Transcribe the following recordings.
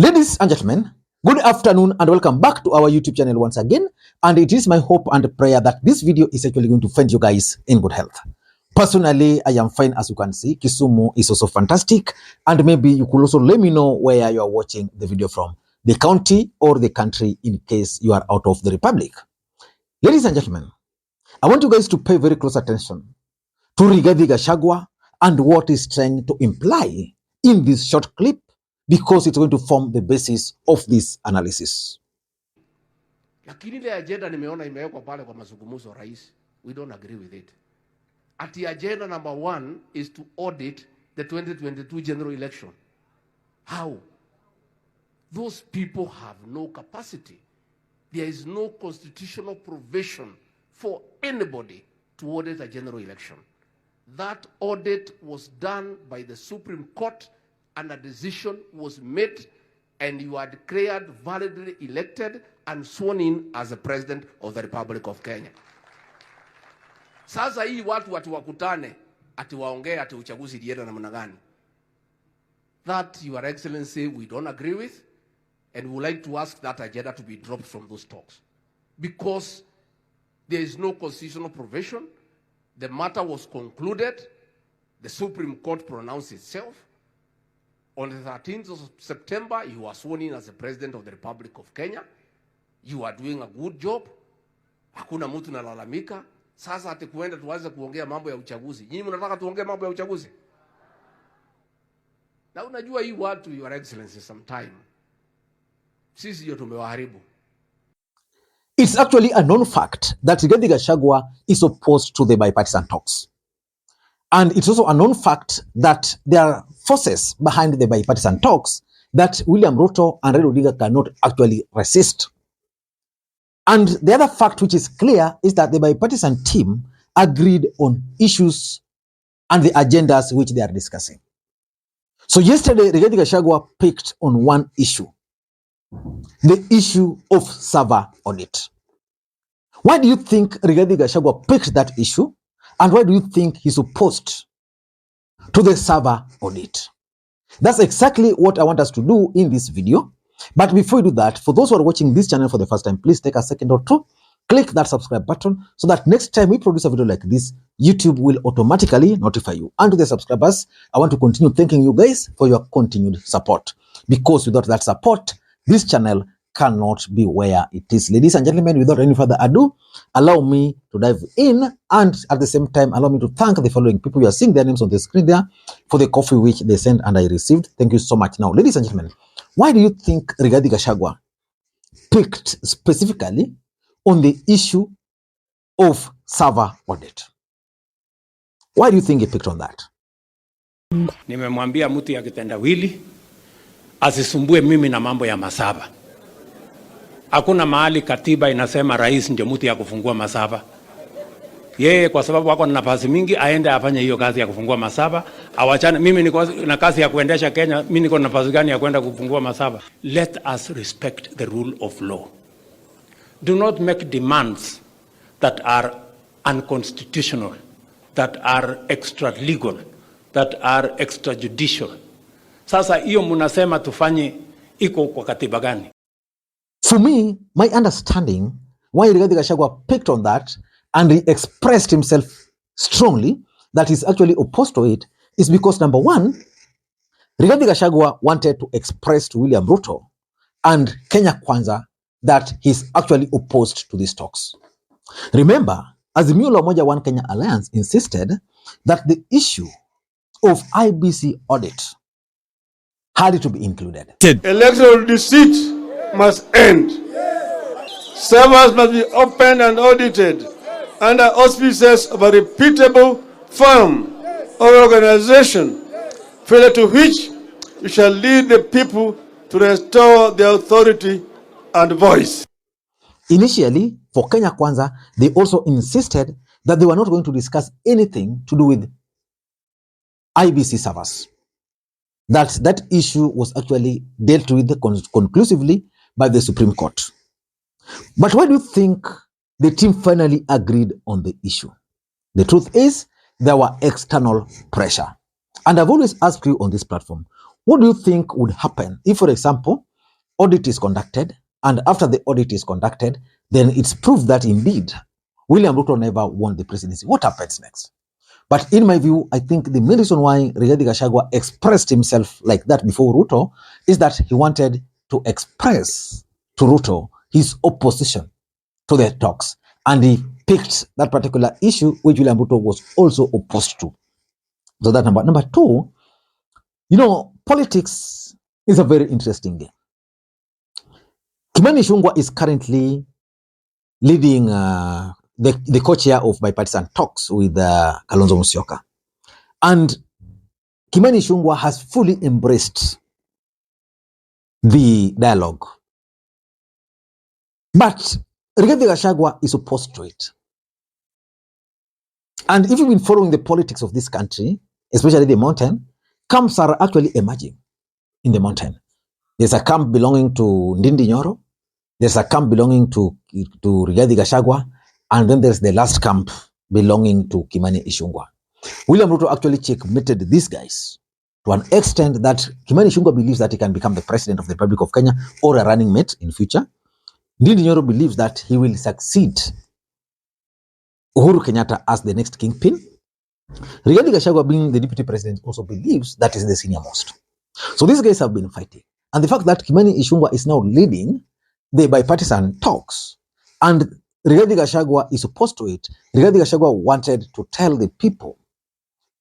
Ladies and gentlemen, good afternoon and welcome back to our YouTube channel once again. And it is my hope and prayer that this video is actually going to find you guys in good health. Personally, I am fine, as you can see. Kisumu is also fantastic. And maybe you could also let me know where you are watching the video from, the county or the country, in case you are out of the republic. Ladies and gentlemen, I want you guys to pay very close attention to Rigathi Gachagua and what is trying to imply in this short clip, because it's going to form the basis of this analysis. Lakini ile agenda nimeona imewekwa pale kwa mazungumzo rais, we don't agree with it. Ati agenda number 1 is to audit the 2022 general election. How? Those people have no capacity. There is no constitutional provision for anybody to audit a general election. That audit was done by the Supreme Court, and a decision was made, and you are declared validly elected and sworn in as the President of the Republic of Kenya. Sasa hii watu wakutane ati waongee ati uchaguzi ilienda namna gani? That, Your Excellency, we don't agree with, and we would like to ask that agenda to be dropped from those talks, because there is no constitutional provision. The matter was concluded. The Supreme Court pronounced itself. On the 13th of September, you are sworn in as the President of the Republic of Kenya. You are doing a good job. Hakuna mtu nalalamika. Sasa ati kuenda tuanze kuongea mambo ya uchaguzi. Nyinyi mnataka tuongee mambo ya uchaguzi? Na unajua hii watu, Your Excellency, sometime sisi ndio tumewaharibu. It's actually a known fact that Rigathi Gachagua is opposed to the bipartisan talks. And it's also a known fact that there are forces behind the bipartisan talks that William Ruto and Raila Odinga cannot actually resist. And the other fact which is clear is that the bipartisan team agreed on issues and the agendas which they are discussing. So yesterday, Rigathi Gachagua picked on one issue, the issue of server audit. Why do you think Rigathi Gachagua picked that issue? And why do you think he's opposed to the server audit? That's exactly what I want us to do in this video. But before we do that, for those who are watching this channel for the first time, please take a second or two, click that subscribe button so that next time we produce a video like this, YouTube will automatically notify you. And to the subscribers, I want to continue thanking you guys for your continued support, because without that support, this channel cannot be where it is. Ladies and gentlemen, without any further ado, allow me to dive in, and at the same time, allow me to thank the following people. You are seeing their names on the screen there for the coffee which they sent and I received. Thank you so much. Now, ladies and gentlemen, why do you think Rigathi Gachagua picked specifically on the issue of server audit? Why do you think he picked on that? Nimemwambia mtu ya kitendawili asisumbue mimi na mambo ya masaba. Hakuna mahali katiba inasema rais ndio mtu ya kufungua masaba. Yeye kwa sababu wako na nafasi mingi aende afanye hiyo kazi ya kufungua masaba. Awachane, mimi niko na kazi ya kuendesha Kenya, mimi niko na nafasi gani ya kwenda kufungua masaba? Let us respect the rule of law. Do not make demands that are unconstitutional, that are extra legal, that are extrajudicial. Sasa hiyo mnasema tufanye iko kwa katiba gani? For me, my understanding why Rigathi Gachagua picked on that and he expressed himself strongly that he's actually opposed to it is because, number one, Rigathi Gachagua wanted to express to William Ruto and Kenya Kwanza that he's actually opposed to these talks. Remember, Azimio la Umoja One Kenya Alliance insisted that the issue of IEBC audit had to be included. Electoral deceit must end. Servers must be opened and audited under auspices of a reputable firm or organization, failure to which we shall lead the people to restore their authority and voice. Initially, for Kenya Kwanza, they also insisted that they were not going to discuss anything to do with IEBC servers. That issue was actually dealt with conclusively by the Supreme Court. But why do you think the team finally agreed on the issue? The truth is, there were external pressure. And I've always asked you on this platform, what do you think would happen if, for example, audit is conducted, and after the audit is conducted, then it's proved that indeed William Ruto never won the presidency. What happens next? But in my view, I think the main reason why Rigathi Gachagua expressed himself like that before Ruto is that he wanted to express to Ruto his opposition to the talks. And he picked that particular issue which William Ruto was also opposed to. So that number. Number two, politics is a very interesting game. Kimani Ichung'wah is currently leading the co-chair of bipartisan talks with Kalonzo Musyoka. And Kimani Ichung'wah has fully embraced the dialogue. But Rigathi Gachagua is opposed to it. And if you've been following the politics of this country, especially the mountain, camps are actually emerging in the mountain. There's a camp belonging to Ndindi Nyoro, there's a camp belonging to Rigathi Gachagua, and then there's the last camp belonging to Kimani Ichung'wah. William Ruto actually checkmated these guys to an extent that Kimani Ichung'wah believes that he can become the president of the Republic of Kenya or a running mate in future. Ndindi Nyoro believes that he will succeed Uhuru Kenyatta as the next kingpin. Rigathi Gachagua, being the deputy president, also believes that is the senior most. So these guys have been fighting. And the fact that Kimani Ichung'wah is now leading the bipartisan talks and Rigathi Gachagua is opposed to it, Rigathi Gachagua wanted to tell the people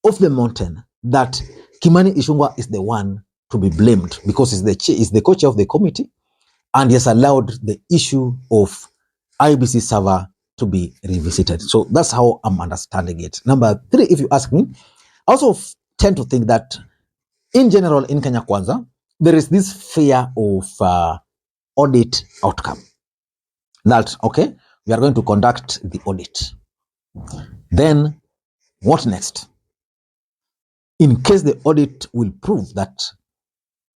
of the mountain that Kimani Ichung'wah is the one to be blamed because he's the co-chair of the committee and he has allowed the issue of IEBC server to be revisited. So that's how I'm understanding it. Number three, if you ask me, I also tend to think that in general in Kenya Kwanza, there is this fear of audit outcome. That, okay, we are going to conduct the audit. Then what next? In case the audit will prove that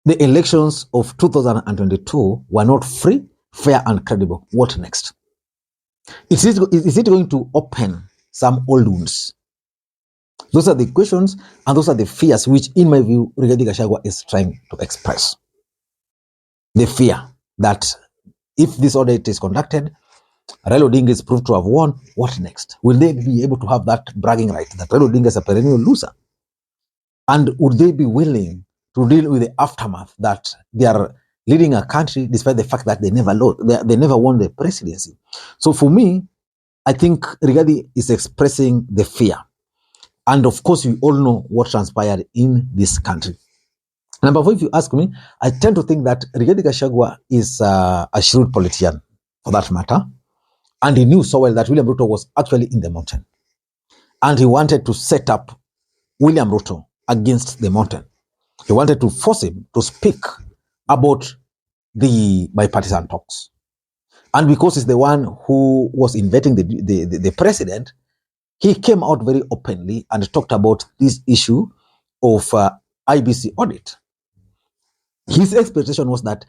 the elections of 2022 were not free, fair, and credible, what next? Is it going to open some old wounds? Those are the questions and those are the fears which, in my view, Rigathi Gachagua is trying to express. The fear that if this audit is conducted, Raila Odinga is proved to have won, what next? Will they be able to have that bragging right that Raila Odinga is a perennial loser? And would they be willing to deal with the aftermath that they are leading a country despite the fact that they never won the presidency? So for me, I think Rigathi is expressing the fear. And of course, we all know what transpired in this country. Number four, if you ask me, I tend to think that Rigathi Gachagua is a shrewd politician, for that matter. And he knew so well that William Ruto was actually in the mountain. And he wanted to set up William Ruto against the mountain. He wanted to force him to speak about the bipartisan talks. And because he's the one who was inviting the president, he came out very openly and talked about this issue of IEBC audit. His expectation was that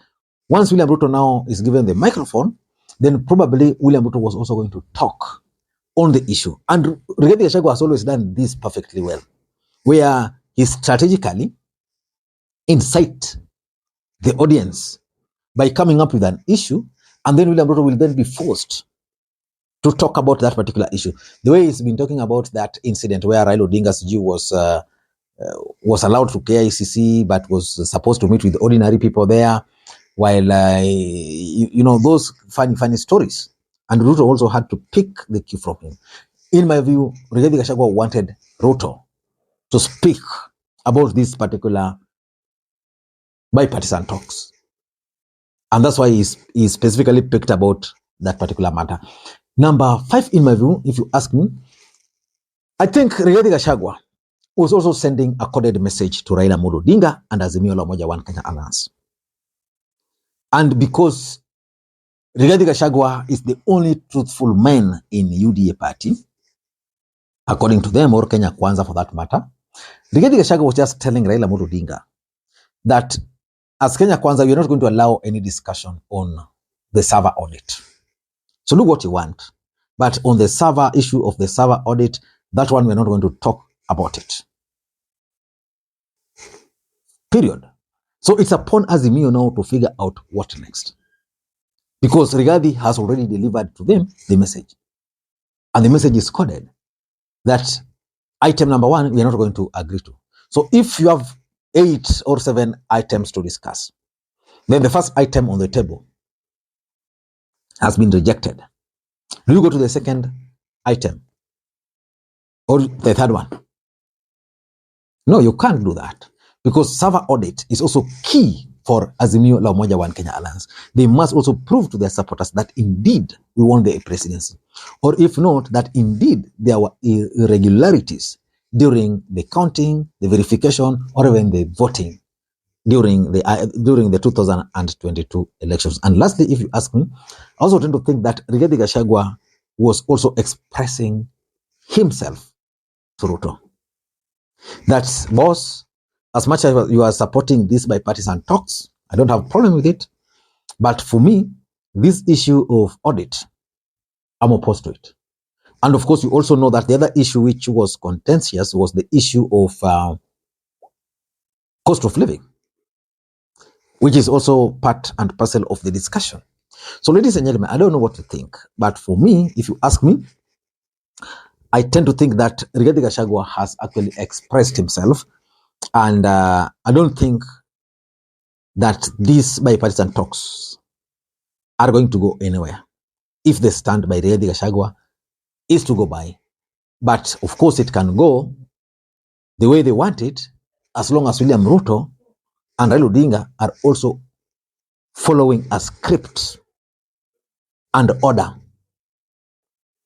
once William Ruto now is given the microphone, then probably William Ruto was also going to talk on the issue. And Rigathi Gachagua has always done this perfectly well, where he strategically incite the audience by coming up with an issue, and then William Ruto will then be forced to talk about that particular issue. The way he's been talking about that incident where Raila Odinga's Jew was allowed to KICC, but was supposed to meet with ordinary people there, while, those funny stories. And Ruto also had to pick the cue from him. In my view, Rigathi Gachagua wanted Ruto to speak about this particular bipartisan talks. And that's why he specifically picked about that particular matter. Number five, in my view, if you ask me, I think Rigathi Gachagua was also sending a coded message to Raila Odinga and Azimio la Umoja One Kenya Alliance. And because Rigathi Gachagua is the only truthful man in UDA party, according to them, or Kenya Kwanza for that matter, Rigathi Gachagua was just telling Raila Odinga that as Kenya Kwanza, we are not going to allow any discussion on the server audit. So do what you want. But on the server issue of the server audit, that one we're not going to talk about it. Period. So it's upon Azimio now to figure out what next. Because Rigathi has already delivered to them the message. And the message is coded that item number 1, we are not going to agree to. So if you have 8 or 7 items to discuss, then the first item on the table has been rejected. Do you go to the second item or the third one? No, you can't do that, because server audit is also key for Azimio la Umoja One Kenya Alliance. They must also prove to their supporters that indeed we won the presidency, or if not, that indeed there were irregularities during the counting, the verification, or even the voting during the 2022 elections. And lastly, if you ask me, I also tend to think that Rigathi Gachagua was also expressing himself to Ruto. That's, boss, as much as you are supporting this bipartisan talks, I don't have a problem with it. But for me, this issue of audit, I'm opposed to it. And of course, you also know that the other issue which was contentious was the issue of cost of living, which is also part and parcel of the discussion. So ladies and gentlemen, I don't know what to think. But for me, if you ask me, I tend to think that Rigathi Gachagua has actually expressed himself. And I don't think that these bipartisan talks are going to go anywhere. If the stand by Rigathi Gachagua is to go by. But of course it can go the way they want it, as long as William Ruto and Raila Odinga are also following a script and order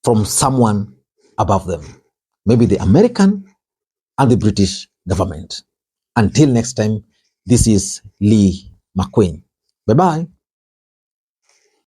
from someone above them. Maybe the American and the British government. Until next time, this is Lee Makwiny. Bye-bye.